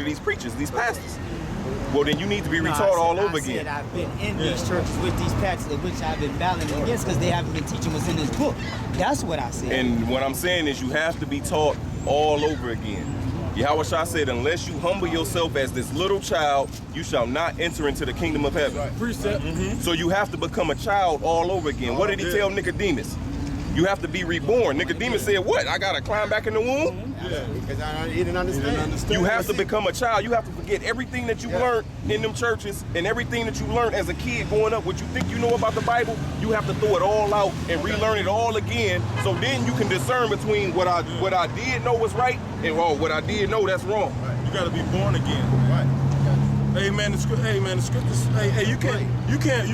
these preachers, these pastors. Well, then you need to be retaught all over again. I've been in these churches with these pastors, of which I've been battling against because they haven't been teaching what's in this book. That's what I said. And what I'm saying is you have to be taught all over again. Yahweh Shah said, unless you humble yourself as this little child, you shall not enter into the kingdom of heaven. Right. Precept. So you have to become a child all over again. What did he tell Nicodemus? You have to be reborn. Nicodemus said, what? I got to climb back in the womb? Yeah. Because he didn't understand. You have to become a child. You have to forget everything that you learned in them churches and everything that you learned as a kid growing up. What you think you know about the Bible, you have to throw it all out and relearn it all again. So then you can discern between what I did know was right and what I did know that's wrong. Right. You got to be born again. Right. Hey man, the scriptures. Hey, you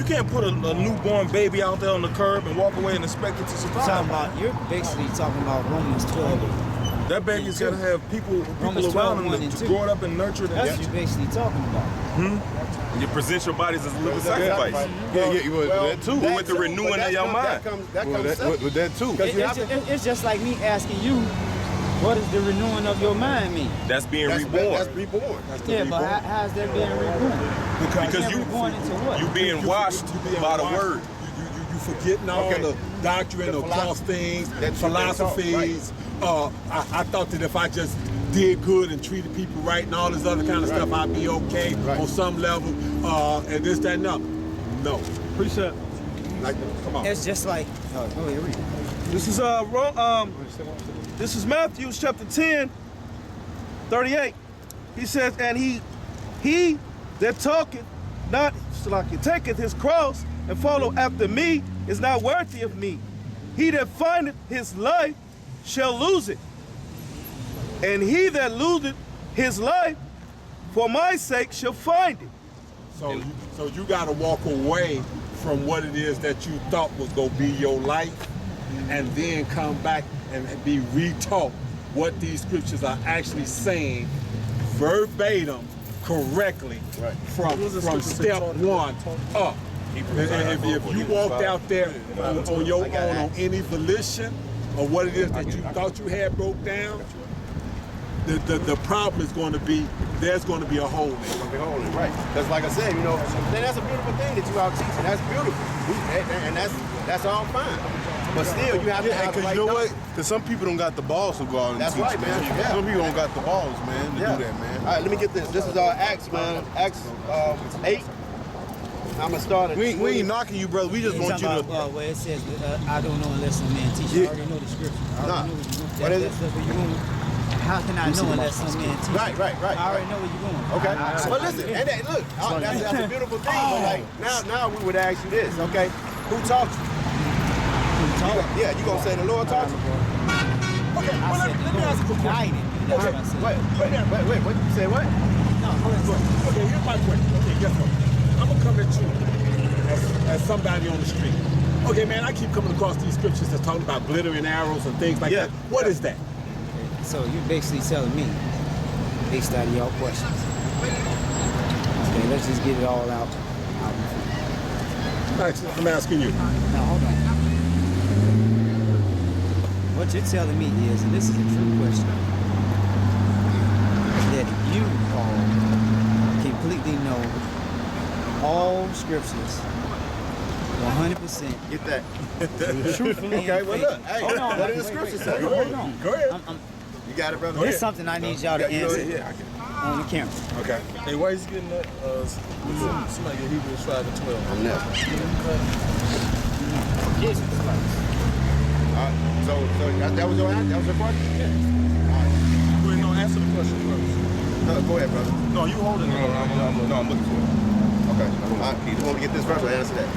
can't put a newborn baby out there on the curb and walk away and expect it to survive. You're basically talking about Romans 12. That baby's got to have people around him to grow it up and nurture it. That's what you're basically talking about. You present your bodies as a living sacrifice. That too. With the renewing of your mind. That comes with that too. It's just like me asking you, what does the renewing of your mind mean? That's being reborn. That's reborn. But how's that being reborn? Because you being washed by the word. You forgetting all the doctrine of false things, philosophies. I thought that if I just did good and treated people right and all this other kind of stuff, I'd be okay on some level. And this, that, and that. No. Precept. Come on. It's just like. Oh, here we go. This is Matthew chapter 10, 38. He says, and he that talketh not, taketh his cross and follow after me is not worthy of me. He that findeth his life shall lose it. And he that loseth his life for my sake shall find it. So you got to walk away from what it is that you thought was going to be your life and then come back and be retaught what these scriptures are actually saying verbatim, correctly, from step one up. If you walked out there on your own on any volition or what it is that you thought you had broke down, the problem is going to be, there's going to be a hole in it. There's going to be a hole in it, right. Because like I said, that's a beautiful thing that you are teaching. That's beautiful. And that's all fine. But still, you have to have the right what? Because some people don't got the balls to go out and teach, right, man. Yeah. Some people don't got the balls, man, to do that, man. All right, let me get this. This is Acts, man. Acts 8. I'm going to start at We ain't knocking you, brother. We just want you to... Where it says, I don't know unless some man teach. I already know the scripture. I already know where you're going. How can I know unless some man teach? Right. I already know where you're going. Okay. But listen, and look, that's a beautiful thing. But like, now we would ask you this, okay? Who taught you? Yeah, you gonna say the Lord taught you? Okay, well, let me ask you a question. Wait, what? You say what? No, okay, here's my question. Okay, guess what? I'm gonna come at you as somebody on the street. Okay, man, I keep coming across these scriptures that's talking about glittering arrows and things like that. What is that? So you're basically telling me, based out of your questions. Okay, let's just get it all out. I'm asking you. Now, hold on. What you're telling me is, and this is a true question, that you all completely know all scriptures 100%. Get that. Truthfully. Okay, well look. Hey, hold on. what did the scripture say? Hold on. Go ahead. You got it, brother? It's something I need y'all to answer on the camera. Okay. Hey, why is he getting that? Somebody get Hebrews 5 and 12. I'm never. Jesus Christ. So that was your answer? That was your question? Yeah. Wait, no, answer the question first. No, go ahead, brother. No, you hold it. No, I'm looking for it. Okay. You want to get this first or answer that?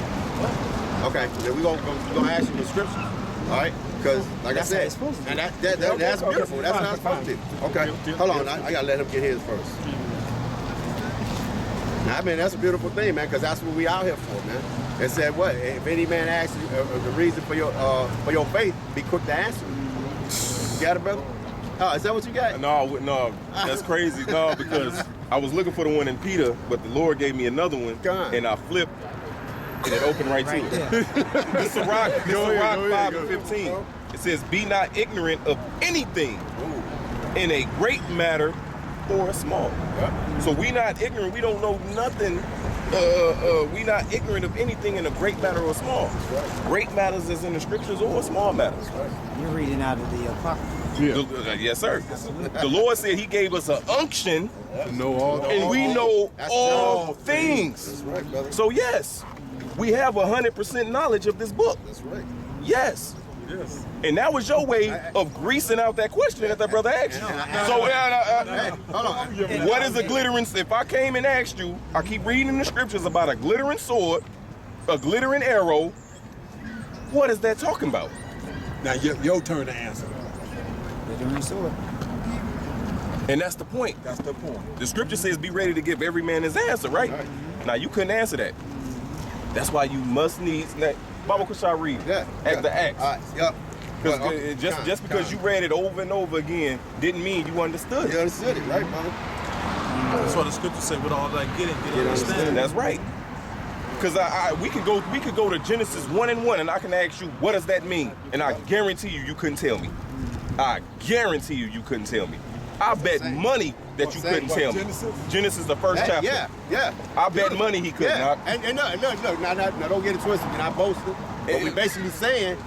Okay. Then we're gonna ask you the scripture. All right? Because, like That's I said, and that's beautiful. That's not supposed to be. Okay. Hold on. I got to let him get his first. Now, I mean, that's a beautiful thing, man, because that's what we out here for, man. It said what? If any man asks you the reason for your faith, be quick to answer. You got it, brother? Oh, is that what you got? No, that's crazy. No, because I was looking for the one in Peter, but the Lord gave me another one, and I flipped, and it opened right to it. It's a rock 5 and 15. It says, be not ignorant of anything in a great matter, or small. So we not ignorant. We don't know nothing. We not ignorant of anything in a great matter or small. Great matters is in the scriptures or small matters. You're reading out of the Apocrypha. Yes, sir. The Lord said He gave us an unction, To know all and we know all things. That's right, brother. So yes, we have 100% knowledge of this book. That's right. Yes. And that was your way of greasing out that question that brother asked you. So, Hold on. what is a glittering? If I came and asked you, I keep reading the scriptures about a glittering sword, a glittering arrow. What is that talking about? Now your turn to answer. Glittering sword. And that's the point. That's the point. The scripture says, "Be ready to give every man his answer." Right? Now you couldn't answer that. That's why you must need. Bible, could I read? Yeah. The Acts. All right. Yep. Because just because you read it over and over again didn't mean you understood You it. understood it, right, brother? That's what the scripture say. With all that getting understanding. That's right. Because we could go to Genesis 1:1, and I can ask you, what does that mean? And I guarantee you couldn't tell me. I guarantee you couldn't tell me. I bet money that you couldn't tell me. Genesis, the first chapter. Yeah. I bet money he couldn't. Yeah. And no, now don't get it twisted. You're not boasting. But we're basically saying,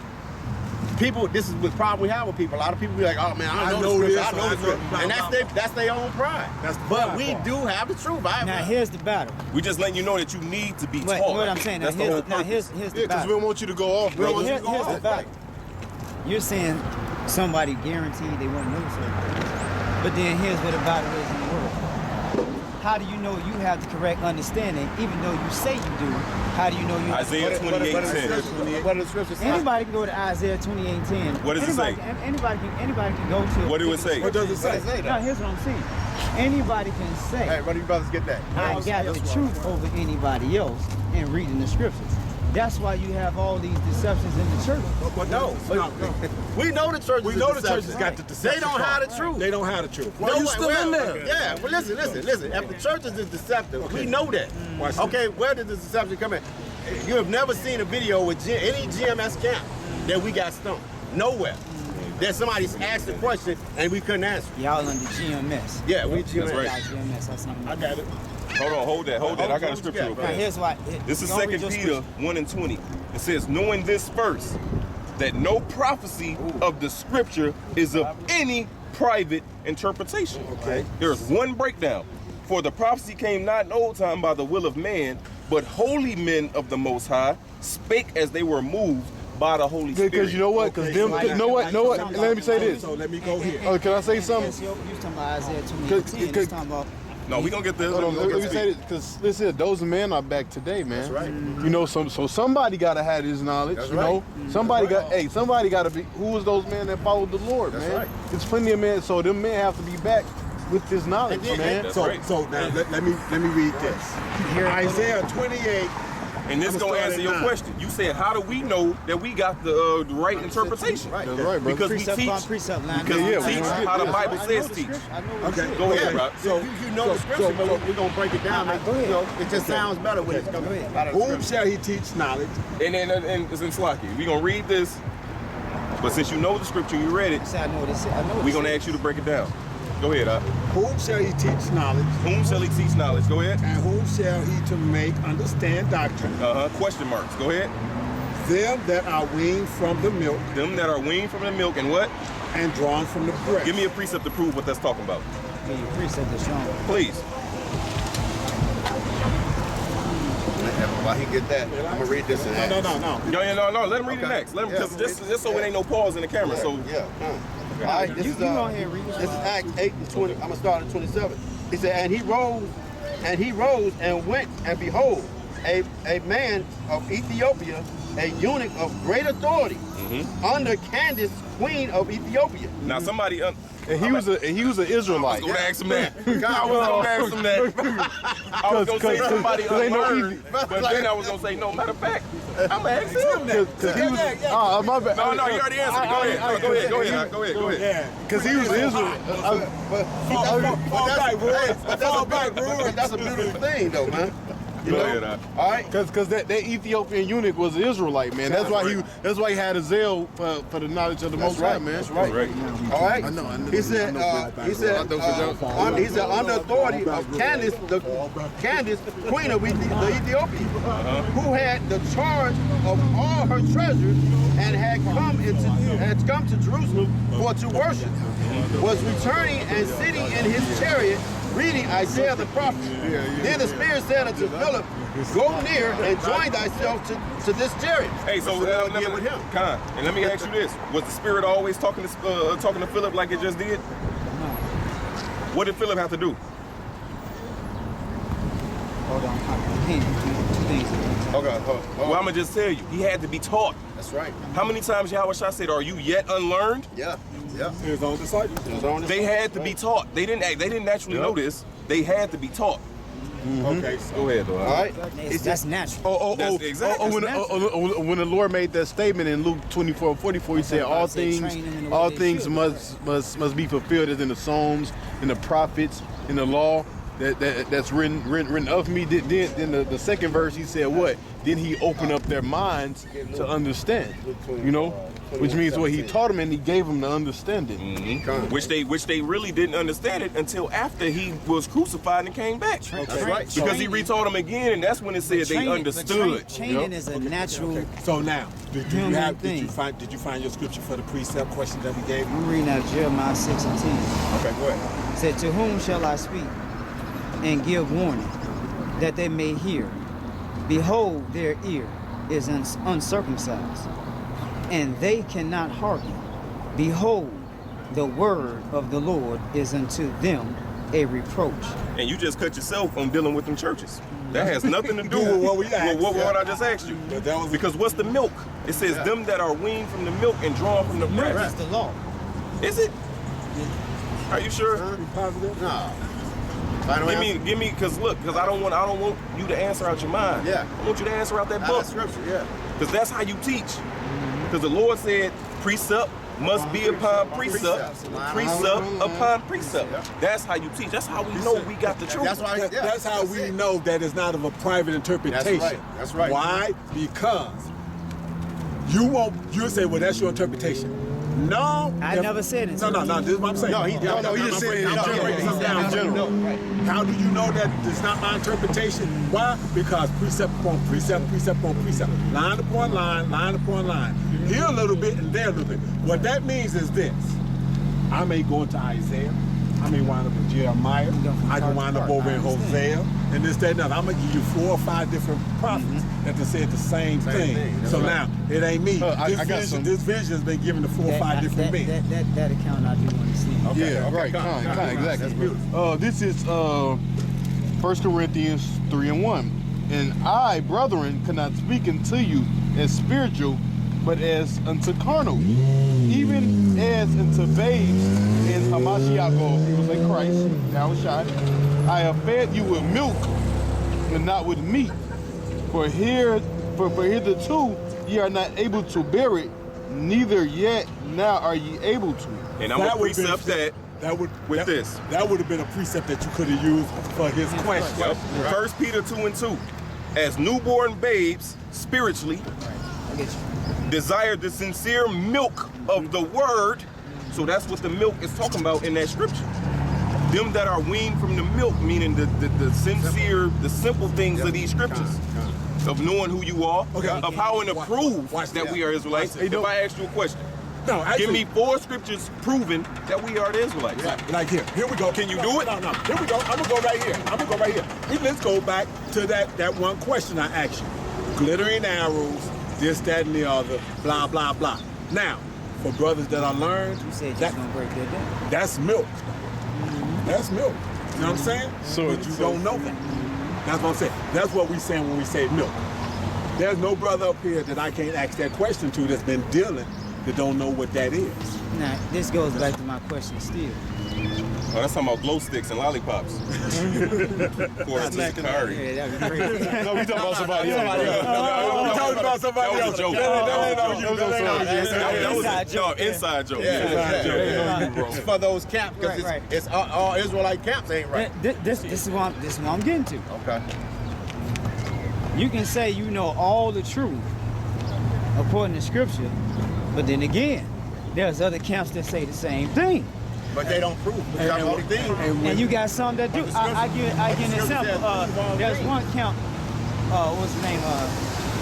people, this is the problem we have with people. A lot of people be like, oh man, I know this, I know this. And that's their own pride. But we do have the truth. Now here's the battle. We just letting you know that you need to be Wait, taught. what I'm saying. That's Now the whole here's purpose. the because we battle. don't want you to go off, bro. Here's the battle. You're saying somebody guaranteed they won't know something. But then here's what the battle is in the world. How do you know you have the correct understanding, even though you say you do? How do you know you? Isaiah 28:10. What are the scriptures say? Anybody can go to Isaiah 28:10. What does it say? Anybody can go to. What do it say? What does it say? No, here's what I'm saying. Anybody can say, Hey, what do you brothers get that? I got the truth over anybody else in reading the scriptures. That's why you have all these deceptions in the church. No, we know the churches. We know the churches got the deception. They don't have the truth. They don't have the truth. No, you still in there? Yeah, well, listen. If the churches is deceptive, we know that. Okay, where did the deception come in? You have never seen a video with any GMS camp that we got stumped. Nowhere. That somebody's asked a question and we couldn't answer. Y'all under GMS. Yeah, we GMS. That's right. Y'all GMS. That's something. I got it. Hold on, hold that. I got a scripture real Now, quick. here's why. This is Don't read 2 your Peter scripture. 1:20. It says, knowing this first, that no prophecy of the scripture is of any private interpretation. Okay. There's one breakdown. For the prophecy came not in old time by the will of man, but holy men of the Most High spake as they were moved by the Holy Spirit. Because you know what? Because them, you know what? Let me say this. So let me go here. Oh, can I say something? You was talking about Isaiah 28:10. You was talking about. No, we gonna get this. Hold on, let me speak. say this, because listen, those men are back today, man. That's right. You know, so somebody gotta have this knowledge. That's you know, right. somebody gotta be. Who was those men that followed the Lord, That's man? right. There's plenty of men, so them men have to be back with this knowledge, And then- man. That's So right. now let me read this. Isaiah 28. And this I'ma gonna start answer at your 9. question. You said, how do we know that we got the right interpretation? Right. That's right, bro. Because we Precept teach. upon precept, line Because by we yeah, line. teach we how the yeah. Bible I know says the teach. scripture. I know what it Okay, says. Go ahead, Yeah. Rob. So you know the scripture, but we're gonna break it down. Go ahead. You know, it just sounds better when it's coming out of the Whom scripture. shall he teach knowledge? And it's in Slocky. We're gonna read this, but since you know the scripture, you read it, Say, I know what it says. I know what we're it gonna says. ask you to break it down. Go ahead, Whom shall he teach knowledge? Whom shall he teach knowledge? Go ahead. And whom shall he to make understand doctrine? Question marks. Go ahead. Them that are weaned from the milk Them that are weaned from the milk and what? and drawn from the breast. Give me a precept to prove what that's talking about. Yeah, your precept is strong. Please. While he get that, I'm gonna read this and No. No. Let him read it next. Let him, because just so it ain't no pause in the camera. So Yeah. All right, this You is go ahead and read it. This is Acts 8:20. I'm gonna start at 27. He said, and he rose and went, and behold, a man of Ethiopia, a eunuch of great authority, under Candace, queen of Ethiopia. now somebody. And he was an Israelite. I was gonna ask him that. I was gonna ask him that. I was gonna say somebody ain't no unlearned, easy. but then I was gonna say no. Matter of fact, I'm gonna ask him that. Because he was. My bad. No, you already answered it. Go ahead. Yeah. Because he was Israel. But that's a beautiful thing, though, man. You Go know? ahead, All right. Because that Ethiopian eunuch was an Israelite, man. That's why he had a zeal for the knowledge of the Most High, man. That's right. Right. All right. I know. He said under authority of Candace, queen of Ethiopia, who had the charge of all her treasures and had come to Jerusalem for to worship, was returning and sitting in his chariot, reading Isaiah the prophet. Then the Spirit said unto Philip, go near and join thyself to this chariot. Hey, so let let me, Con, and let me ask you this: was the Spirit always talking to Philip like it just did? What did Philip have to do? Hold on. I can't do two things. Okay. Well, I'm gonna just tell you, he had to be taught. That's right. How many times Yahweh Shai said, "Are you yet unlearned?" Yeah. His own disciples. They had to be taught. They didn't naturally know this. They had to be taught. Okay, so Go ahead, though. All right. That's natural. That's exactly. When the Lord made that statement in Luke 24:44, he said, "All things must be fulfilled as in the Psalms, in the prophets, in the law that's written of me." Then the second verse, he said, "What? Then he opened up their minds to understand." You know, which means what he taught them and he gave them the understanding. Which they really didn't understand it until after he was crucified and came back. That's right. Because he retaught them again, and that's when it said they understood. Training is a natural. So now, did Human you thing. find your scripture for the precept question that we gave you? I'm reading out Jeremiah 6 and 10. Okay, go ahead. It said, to whom shall I speak and give warning that they may hear? Behold, their ear is uncircumcised, and they cannot hearken. Behold, the word of the Lord is unto them a reproach. And you just cut yourself on dealing with them churches. That has nothing to do with what we asked. what I just asked you. But that was Because what's the milk? It says them that are weaned from the milk and drawn from the That's breast. the law. Is it? Are you sure? you positive? No. Give me, because I don't want you to answer out your mind. Yeah. I want you to answer out that book. Scripture, yeah. Because that's how you teach. Because the Lord said precept must be upon precept, precept upon precept. That's how you teach. That's how we know we got the truth. That's how we know that it's not of a private interpretation. That's right. Why? Because you'll say, well, that's your interpretation. No. I never said it. No, this is what I'm saying. No, he just said it in general. How do you know that it's not my interpretation? Why? Because precept upon precept, precept upon precept, line upon line, line upon line. Here a little bit and there a little bit. What that means is this. I may go into Isaiah. I may wind up in Jeremiah. I can wind up over in Hosea. And this, that, and that. I'm going to give you 4 or 5 different prophets that they said the same thing. So now, it ain't me. This vision has been given to 4 or 5 different men. That account I do understand. Okay. Yeah, right. Exactly. That's beautiful. This is 1 Corinthians 3:1. And I, brethren, cannot speak unto you as spiritual, but as unto carnal, even as unto babes in Hamashiach, or it was like Christ, now shot. I have fed you with milk and not with meat. For hitherto ye are not able to bear it, neither yet now are ye able to. And I'm going to precept that with this. That would have been a precept that you could have used for his question. Yep. 1 Peter 2:2. As newborn babes, spiritually, desire the sincere milk of the word. So that's what the milk is talking about in that scripture. Them that are weaned from the milk, meaning the sincere, the simple things of these scriptures. Of knowing who you are, of how and prove that we are Israelites. If I ask you a question, give me 4 scriptures proving that we are the Israelites. Like here we go. Can you do it? No. Here we go. I'm gonna go right here. Let's go back to that one question I asked you. Glittering arrows, this, that, and the other, blah, blah, blah. Now, for brothers that are learned, You said you're gonna break that down. that's milk. That's milk. You know what I'm saying? But you don't know that. That's what I'm saying. That's what we're saying when we say milk. There's no brother up here that I can't ask that question to that's been dealing that don't know what that is. Now, this goes back to my question still. Oh, that's talking about glow sticks and lollipops. For Yeah, that'd be great. No, we talking about somebody else. We're talking about somebody That was else. a joke. That was an inside joke. It's for those camps, because Right. it's all Israelite camps ain't right. This is what I'm getting to. Okay. You can say you know all the truth according to scripture, but then again, there's other camps that say the same thing. But they don't prove. That's the only thing. And you got some that do. I give an example. There's one camp, what's the name?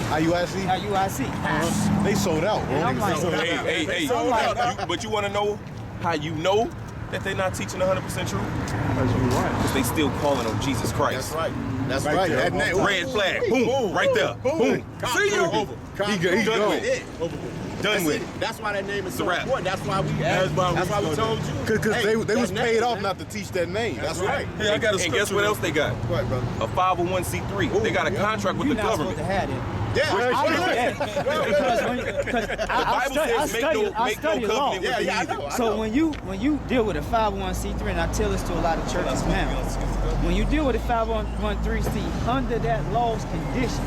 IUIC? IUIC. They sold out, bro. And I'm like, Hey, I'm like, but you want to know how you know that they're not teaching 100% truth? Because they still calling on Jesus Christ. That's right. That's right. there. That name. Red flag. Boom. Right there. Boom. See you. He Done with it. Done with it. That's why that name is It's a so wrap. important. That's why we told you. Because Hey, they was that paid name, off man. not to teach that name. That's right. Hey, I got a And guess what else they got? What, brother? A 501c3. They got a contract with you're the not government. supposed to have it. Yeah, I know that because The Bible says make no study law. covenant with the I heathen. know. So when you deal with a 501c3, and I tell this to a lot of churches now, when you deal with a 501c3 under that law's condition,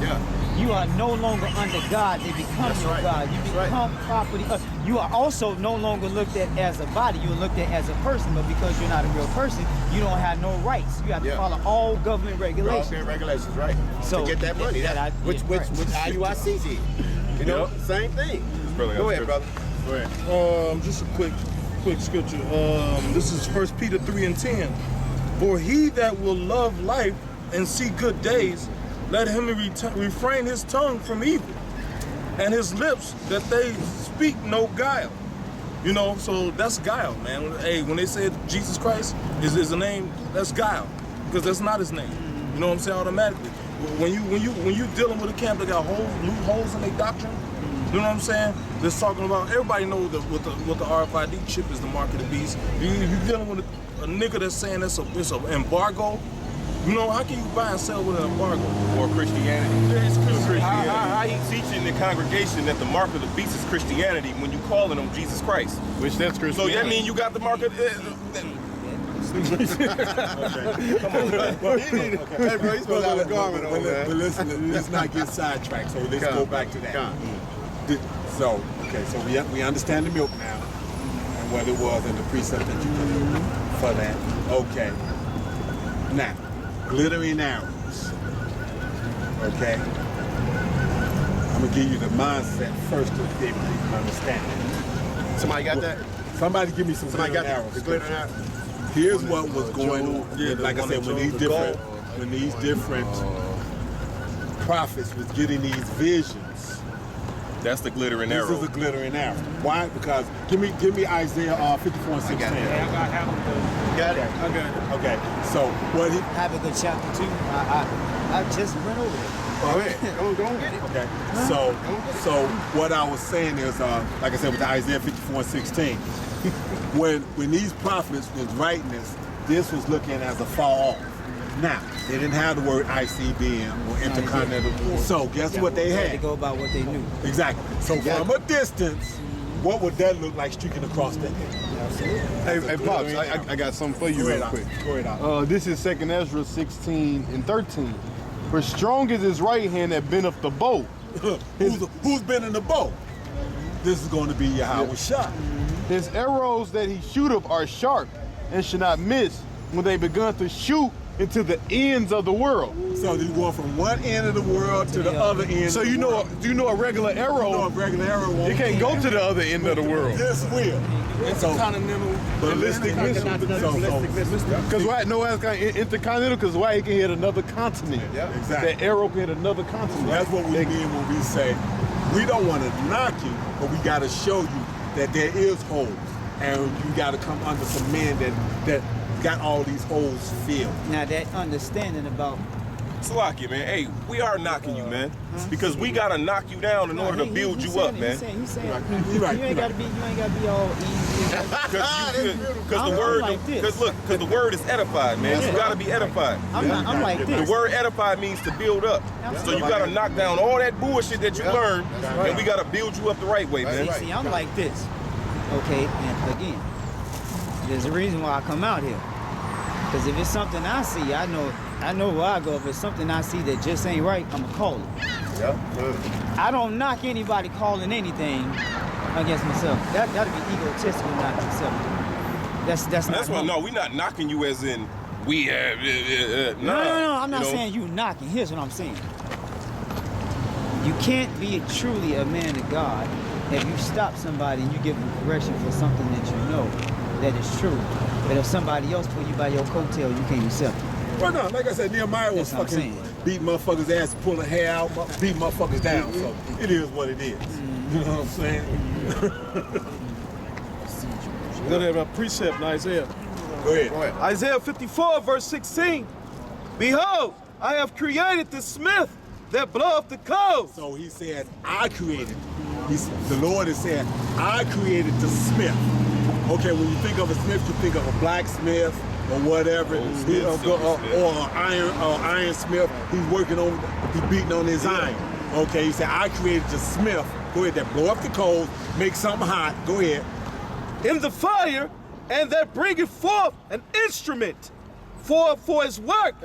you are no longer under God. They become your God. You become property. You are also no longer looked at as a body. You're looked at as a person, but because you're not a real person, you don't have no rights. You have to follow all government regulations. Regulations, right? So to get that money, which IUIC did. You know, same thing. Go ahead, brother. Go ahead. Just a quick scripture. This is 1 Peter 3:10. For he that will love life and see good days, let him refrain his tongue from evil, and his lips that they speak no guile. You know, so that's guile, man. Hey, when they said Jesus Christ is the name, that's guile, because that's not his name. You know what I'm saying? Automatically, when you dealing with a camp that got loopholes in their doctrine, you know what I'm saying? Just talking about, everybody knows that what the RFID chip is the mark of the beast. You dealing with a nigga that's saying it's an embargo. You know, how can you buy and sell with an embargo? Or Christianity. Yeah, it's Christianity. How he teaching the congregation that the mark of the beast is Christianity when you calling on Jesus Christ? Which that's So Christianity. that mean you got the mark of Come on, Hey, bro, he's supposed to have a garment on, man. But listen, let's not get sidetracked. So let's go back to that. So we understand the milk now and what it was and the precept that you put in for that. Okay. Now, glittering arrows. Okay. I'm gonna give you the mindset first to be able to understand it. Somebody got that? Somebody give me some Somebody got glittering arrows. the glittering arrow? Here's what was going on. Yeah, Like I the said, one when that these different prophets was getting these visions, That's the glittering this arrow. is a glittering arrow. Why? Because give me Isaiah 54:16. Got it. Okay. So what he Habakkuk chapter 2. I just went over it. Go ahead. Go on, get it. okay. So what I was saying is, like I said, with the Isaiah 54:16, when these prophets was writing this was looking as a fall off. Now, they didn't have the word ICBM or intercontinental. So guess what they They had? go by what they knew. Exactly. So from a distance, what would that look like streaking across the head? Hey, Pops, I got something for you real quick. Go ahead. This is 2nd Ezra 16:13. For strong is his right hand that bendeth the bow. Who's been in the bow? This is going to be Yahweh shot. His arrows that he shooteth are sharp and should not miss when they begun to shoot into the ends of the world. So they're going from one end of the world to the other end. So of the world. you know a regular You know a arrow, regular arrow won't it can't go to the other end of the world. This will. So Continental. ballistic missile. Because why? No, that's kind of intercontinental. Because why? He can hit another continent. Yeah, exactly. That arrow can hit another continent. That's what we mean when we say we don't want to knock you, but we got to show you that there is holes, and you got to come under some men that got all these holes filled. Now that understanding about Salakia, man. Hey, we are knocking you, man, because we gotta knock you down in order to build you up, man. He's saying, You're right. you ain't gotta be all easy. Because the word, like this. because the word is edified, man. You gotta be edified. I'm like The this. word edified means to build up. So you gotta knock down all that bullshit that you learned, and we gotta build you up the right way, man. See, I'm like this. Okay, and again, there's a reason why I come out here. Because if it's something I see, I know where I go. If it's something I see that just ain't right, I'ma call it. I don't knock anybody calling anything against myself. That'd be egotistical, not myself. That's not. That's why. me. No, we not knocking you as in we have. No, I'm not saying you knocking. Here's what I'm saying. You can't be truly a man of God if you stop somebody and you give them correction for something that you know that is true. But if somebody else pull you by your coattail, you can't accept it. Well, no, like I said, Nehemiah was That's what I'm fucking saying. beating motherfuckers' ass, pulling hair out, beating motherfuckers down. So it is what it is. You know what I'm saying? Go ahead, a precept in Isaiah. Go ahead. Isaiah 54, verse 16. Behold, I have created the smith that bloweth the coals. So he said, I created. The Lord is saying, I created the smith. Okay, when you think of a smith, you think of a blacksmith or whatever, or an ironsmith. He's working on, he's beating on his iron. Okay, he said, I created the smith. Go ahead, that blow up the coals, make something hot. Go ahead. In the fire, and that bringeth forth an instrument for his work.